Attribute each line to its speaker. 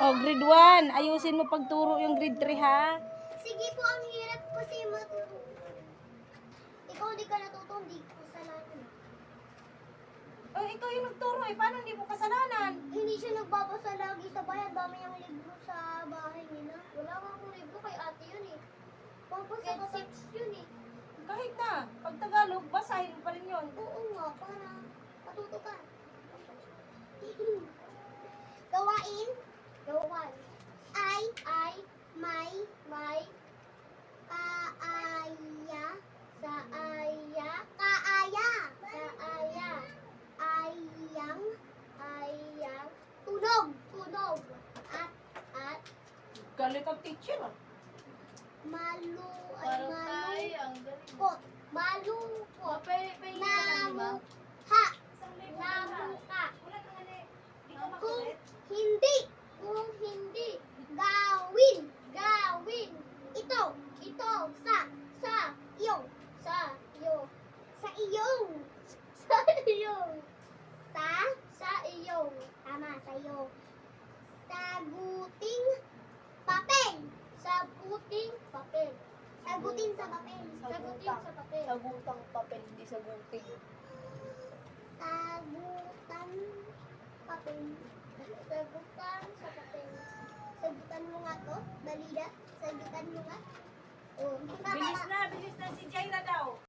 Speaker 1: Oh, grade 1. Ayusin mo pagturo yung grade 3, ha?
Speaker 2: Sige po, ang hirap kasi maturo. Ikaw hindi ka natuto, hindi ko kasalanan.
Speaker 1: Oh, ikaw yung nagturo eh. Paano hindi mo kasalanan?
Speaker 2: Hindi siya nagbabasa lagi sa bayan. Dami niyang libro sa bahay nila. Wala nga akong libro kay ate yun eh. Pampasa ka 6 yun eh.
Speaker 1: Kahit na. Pag Tagalog, basahin mo pa rin yun.
Speaker 2: Oo nga, para matuto ka. Gawain. Gawan. Ay, may, kaaya, saaya, kaaya, saaya, ayang, tunog, at,
Speaker 1: Galit ang teacher ah.
Speaker 2: malungkot, malungkot, namuka, kung hindi, gawin, ito, sa iyong, tama, sa iyong, saguting papel, sagutin sa papel, sagutin sa papel,
Speaker 1: Sagutang papel, hindi sagutin.
Speaker 2: sagutan papel, sagutan sa papel, sagutan mo nga to, Dalida, sagutan mo nga, oh.
Speaker 1: Bilis na si Jaira daw.